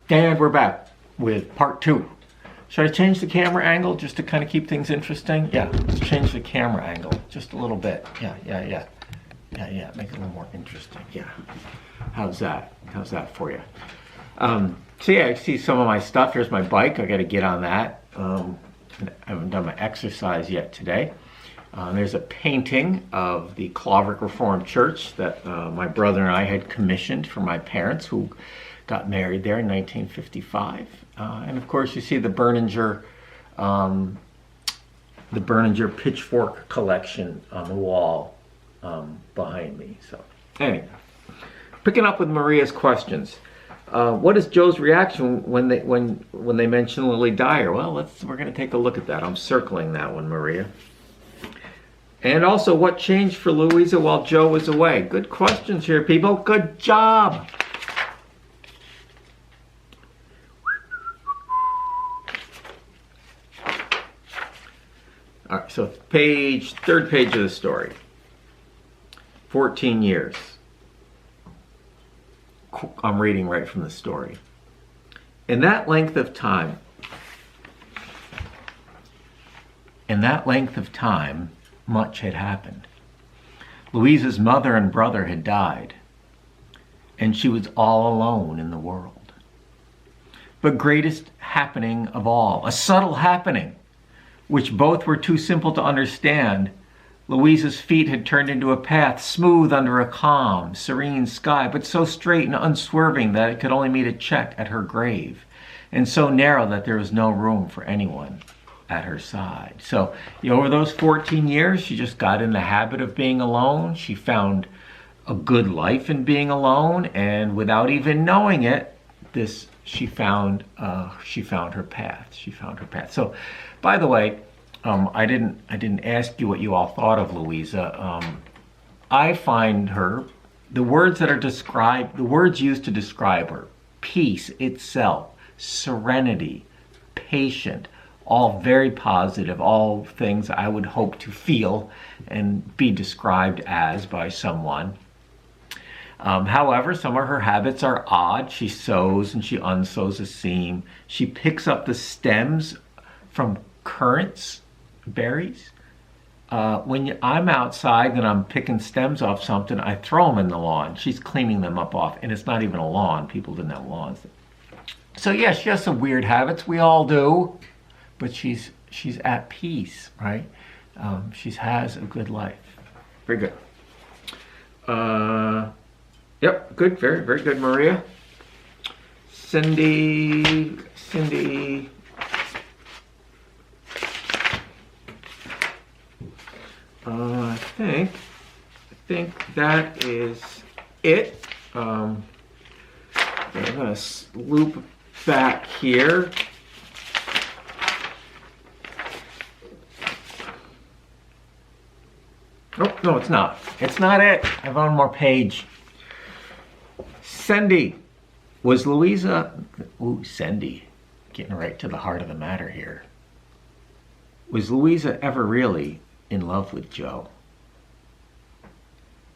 And we're back with part 2. Should I change the camera angle just to kind of keep things interesting? Yeah, let's change the camera angle just a little bit. Yeah. Make it a little more interesting. Yeah. How's that? How's that for you? So yeah, I see some of my stuff. Here's my bike. I got to get on that. I haven't done my exercise yet today. There's a painting of the Claverick Reformed Church that my brother and I had commissioned for my parents who got married there in 1955. And of course you see the Berninger pitchfork collection on the wall behind me. So anyway, picking up with Maria's questions. What is Joe's reaction when they mention Lily Dyer? Well, we're going to take a look at that. I'm circling that one, Maria. And also, what changed for Louisa while Joe was away? Good questions here, people. Good job. All right, so third page of the story. 14 years. I'm reading right from the story. In that length of time, much had happened. Louisa's mother and brother had died, and she was all alone in the world. But greatest happening of all, a subtle happening, which both were too simple to understand, Louisa's feet had turned into a path smooth under a calm, serene sky, but so straight and unswerving that it could only meet a check at her grave, and so narrow that there was no room for anyone at her side. So, over those 14 years, she just got in the habit of being alone. She found a good life in being alone, and without even knowing it, she found her path. She found her path. So, by the way, I didn't ask you what you all thought of Louisa. I find her, the words used to describe her, peace itself, serenity, patient, all very positive, all things I would hope to feel and be described as by someone. However, some of her habits are odd. She sews and she unsews a seam. She picks up the stems from currants, berries. When I'm outside and I'm picking stems off something, I throw them in the lawn. She's cleaning them up off, and it's not even a lawn. People didn't have lawns. So yeah, she has some weird habits. We all do. But she's at peace, right? She has a good life. Very good. Yep, good, very, very good, Maria. Cindy. I think that is it. I'm gonna loop back here. Oh, no, it's not. It's not it. I have one more page. Cindy. Was Louisa... Ooh, Cindy. Getting right to the heart of the matter here. Was Louisa ever really in love with Joe?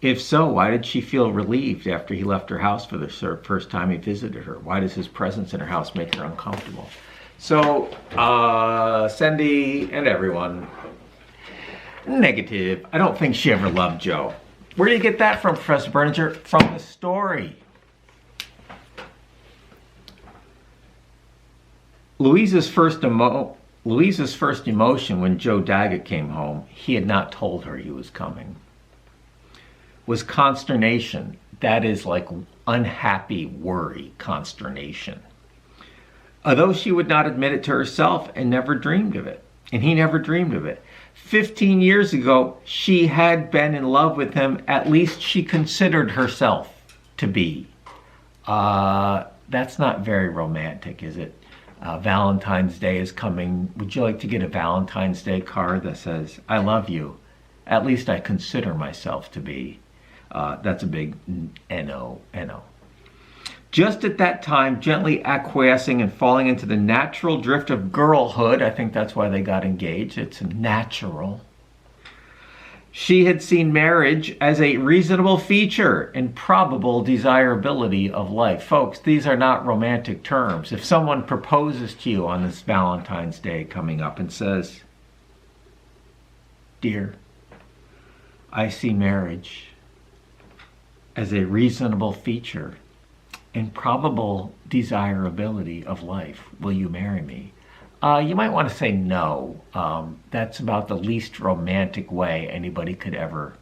If so, why did she feel relieved after he left her house for the first time he visited her? Why does his presence in her house make her uncomfortable? So, Cindy and everyone... Negative. I don't think she ever loved Joe. Where do you get that from, Professor Berninger? From the story. Louisa's first emotion when Joe Daggett came home, he had not told her he was coming, was consternation. That is like unhappy worry, consternation. Although she would not admit it to herself and never dreamed of it. And he never dreamed of it. 15 years ago, she had been in love with him. At least she considered herself to be. That's not very romantic, is it? Valentine's Day is coming. Would you like to get a Valentine's Day card that says, I love you? At least I consider myself to be. That's a big N-O. Just at that time, gently acquiescing and falling into the natural drift of girlhood. I think that's why they got engaged. It's natural. She had seen marriage as a reasonable feature and probable desirability of life. Folks, these are not romantic terms. If someone proposes to you on this Valentine's Day coming up and says, "Dear, I see marriage as a reasonable feature and probable desirability of life. Will you marry me?" You might want to say no. That's about the least romantic way anybody could ever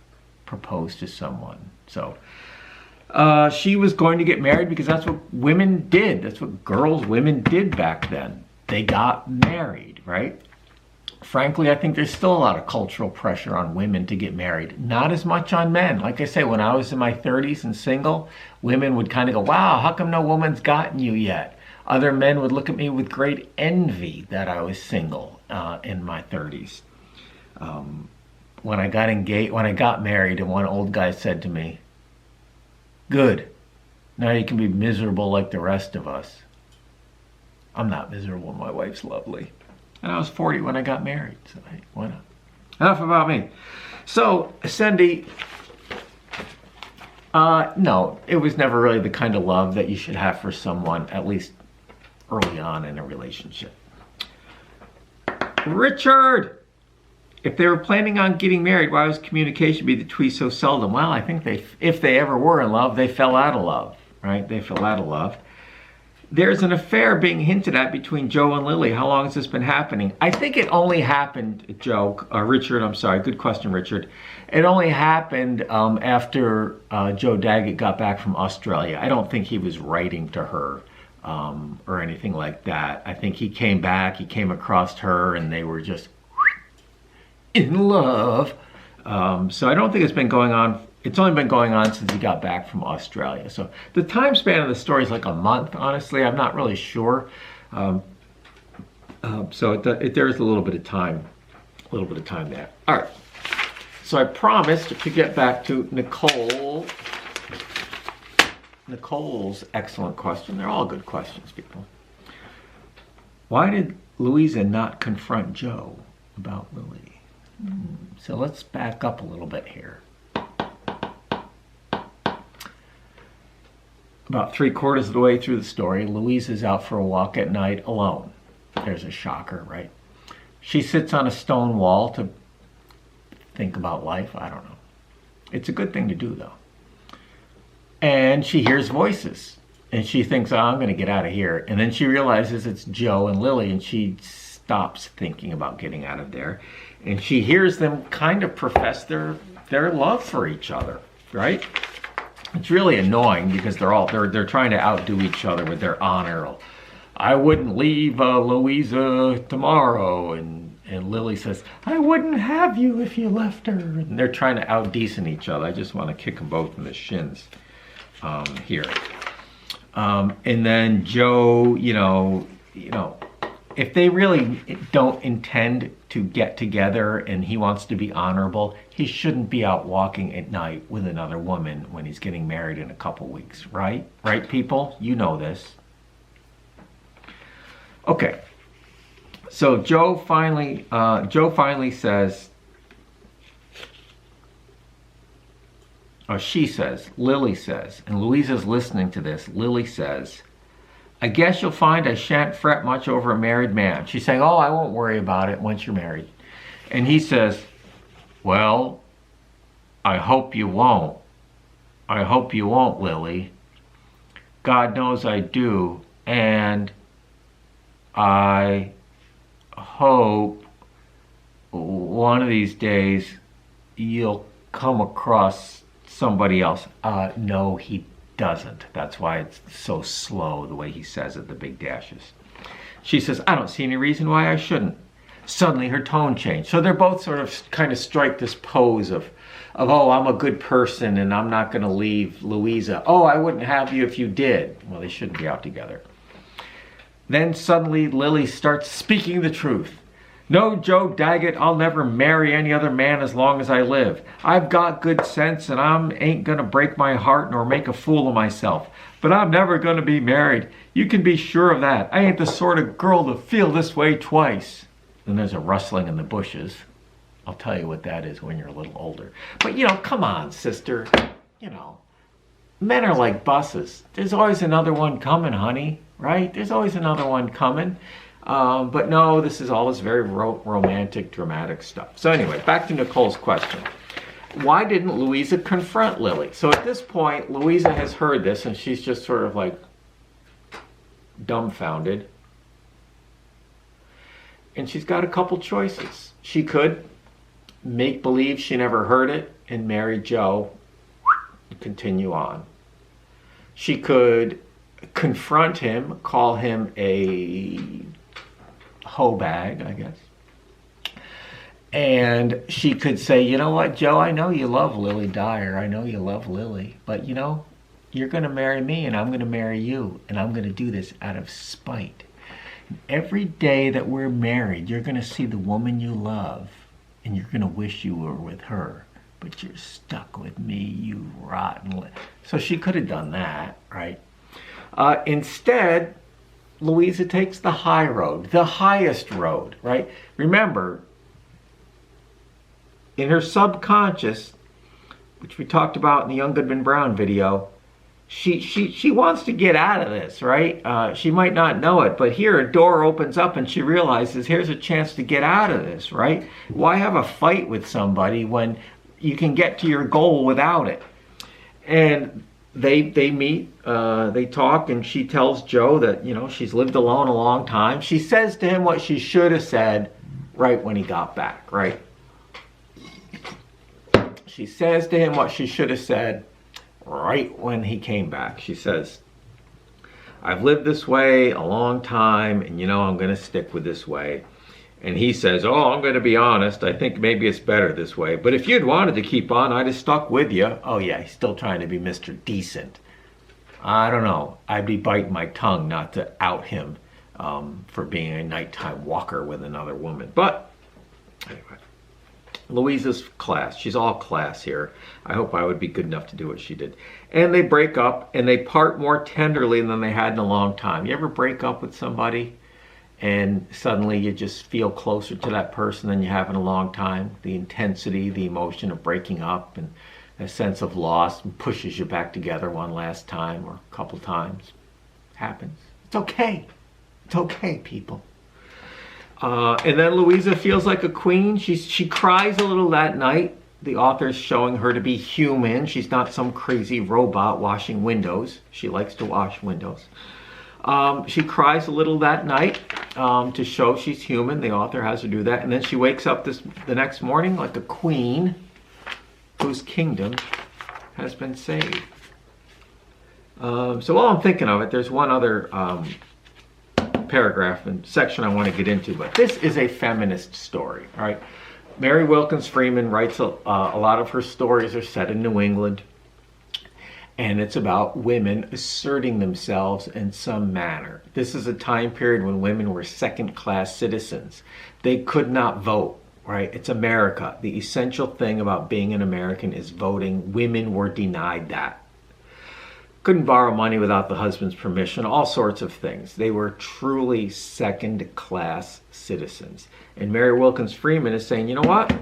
propose to someone. So she was going to get married because that's what women did. That's what women did back then. They got married, right? Frankly, I think there's still a lot of cultural pressure on women to get married. Not as much on men. Like I say, when I was in my 30s and single, women would kind of go, "Wow, how come no woman's gotten you yet?" Other men would look at me with great envy that I was single in my 30s. When I got married, and one old guy said to me, "Good, now you can be miserable like the rest of us." I'm not miserable. My wife's lovely. And I was 40 when I got married, so hey, why not? Enough about me. So, Cindy, no, it was never really the kind of love that you should have for someone, at least early on in a relationship. Richard, if they were planning on getting married, why was communication between so seldom? Well, I think if they ever were in love, they fell out of love, right? They fell out of love. There's an affair being hinted at between Joe and Lily. How long has this been happening? I think it only happened, Richard, I'm sorry. Good question, Richard. It only happened after Joe Daggett got back from Australia. I don't think he was writing to her or anything like that. I think he came back, he came across her, and they were just in love. So I don't think it's been going on. It's only been going on since he got back from Australia. So the time span of the story is like a month, honestly. I'm not really sure. So there's a little bit of time there. All right. So I promised to get back to Nicole's excellent question. They're all good questions, people. Why did Louisa not confront Joe about Lily? So let's back up a little bit here. About 3/4 of the way through the story, Louisa's out for a walk at night alone. There's a shocker, right? She sits on a stone wall to think about life. I don't know. It's a good thing to do, though. And she hears voices. And she thinks, "Oh, I'm going to get out of here." And then she realizes it's Joe and Lily, and she stops thinking about getting out of there. And she hears them kind of profess their love for each other, right? It's really annoying because they're trying to outdo each other with their honor. "I wouldn't leave Louisa tomorrow," and Lily says, "I wouldn't have you if you left her." And they're trying to outdecent each other. I just want to kick them both in the shins here. And then Joe, if they really don't intend to get together and he wants to be honorable, he shouldn't be out walking at night with another woman when he's getting married in a couple weeks, right? Right, people? You know this. Okay. So Joe finally says, or she says, Lily says, and Louisa's listening to this, Lily says, "I guess you'll find I shan't fret much over a married man." She's saying, "Oh, I won't worry about it once you're married." And he says, "Well, I hope you won't. I hope you won't, Lily. God knows I do. And I hope one of these days you'll come across somebody else." No, he doesn't. That's why it's so slow, the way he says it, the big dashes. She says, "I don't see any reason why I shouldn't." Suddenly her tone changed. So they're both sort of kind of strike this pose of "Oh, I'm a good person and I'm not going to leave Louisa. Oh, I wouldn't have you if you did." Well, they shouldn't be out together. Then suddenly Lily starts speaking the truth. "No, Joe Daggett, I'll never marry any other man as long as I live. I've got good sense and I ain't gonna break my heart nor make a fool of myself. But I'm never gonna be married. You can be sure of that. I ain't the sort of girl to feel this way twice." Then there's a rustling in the bushes. I'll tell you what that is when you're a little older. But, come on, sister. You know, men are like buses. There's always another one coming, honey, right? There's always another one coming. But no, this is all this very romantic, dramatic stuff. So anyway, back to Nicole's question. Why didn't Louisa confront Lily? So at this point, Louisa has heard this, and she's just sort of like dumbfounded. And she's got a couple choices. She could make believe she never heard it and marry Joe and continue on. She could confront him, call him a hoe bag, I guess. And she could say, you know what, Joe, I know you love Lily Dyer. I know you love Lily. But, you're going to marry me and I'm going to marry you. And I'm going to do this out of spite. And every day that we're married, you're going to see the woman you love. And you're going to wish you were with her. But you're stuck with me, you rotten. So she could have done that, right? Instead, Louisa takes the high road, the highest road, right? Remember, in her subconscious, which we talked about in the Young Goodman Brown video, she wants to get out of this, right? She might not know it, but here a door opens up and she realizes here's a chance to get out of this, right? Why have a fight with somebody when you can get to your goal without it? And they meet, they talk, and she tells Joe that, she's lived alone a long time. She says to him what she should have said right when he got back, right? She says to him what she should have said right when he came back. She says, I've lived this way a long time, and I'm going to stick with this way. And he says, oh, I'm going to be honest. I think maybe it's better this way. But if you'd wanted to keep on, I'd have stuck with you. Oh, yeah, he's still trying to be Mr. Decent. I don't know. I'd be biting my tongue not to out him for being a nighttime walker with another woman. But anyway, Louisa's class. She's all class here. I hope I would be good enough to do what she did. And they break up, and they part more tenderly than they had in a long time. You ever break up with somebody and suddenly you just feel closer to that person than you have in a long time? The intensity, the emotion of breaking up, and a sense of loss pushes you back together one last time or a couple times. Happens. It's okay. It's okay, people. And then Louisa feels like a queen. She cries a little that night. The author's showing her to be human. She's not some crazy robot washing windows. She likes to wash windows. She cries a little that night to show she's human. The author has her do that. And then she wakes up the next morning like a queen whose kingdom has been saved. So while I'm thinking of it, there's one other paragraph and section I want to get into, but this is a feminist story, all right? Mary Wilkins Freeman writes a lot of her stories are set in New England, and it's about women asserting themselves in some manner. This is a time period when women were second-class citizens. They could not vote, right? It's America. The essential thing about being an American is voting. Women were denied that. Couldn't borrow money without the husband's permission, all sorts of things. They were truly second-class citizens. And Mary Wilkins Freeman is saying, you know what?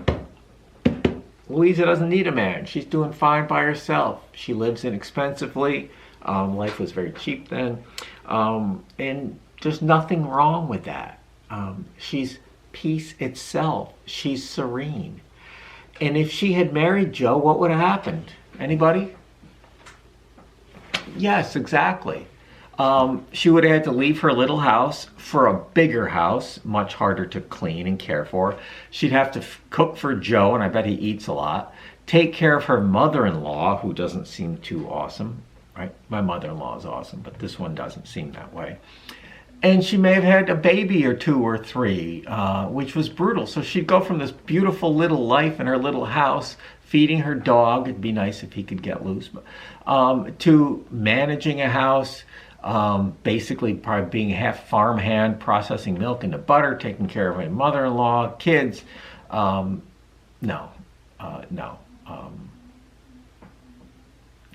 Louisa doesn't need a man. She's doing fine by herself. She lives inexpensively. Life was very cheap then. And there's nothing wrong with that. She's peace itself. She's serene. And if she had married Joe, what would have happened? Anybody? Yes, exactly. She would have had to leave her little house for a bigger house, much harder to clean and care for. She'd have to cook for Joe, and I bet he eats a lot. Take care of her mother-in-law, who doesn't seem too awesome, right? My mother-in-law is awesome, but this one doesn't seem that way. And she may have had a baby or two or three, which was brutal. So she'd go from this beautiful little life in her little house, feeding her dog, it'd be nice if he could get loose, but, to managing a house, basically probably being half farmhand, processing milk into butter, taking care of my mother-in-law, kids. No.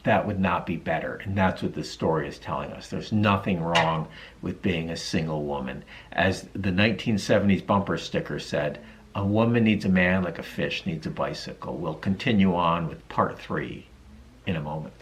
That would not be better. And that's what this story is telling us. There's nothing wrong with being a single woman. As the 1970s bumper sticker said, A woman needs a man like a fish needs a bicycle. We'll continue on with part 3 in a moment.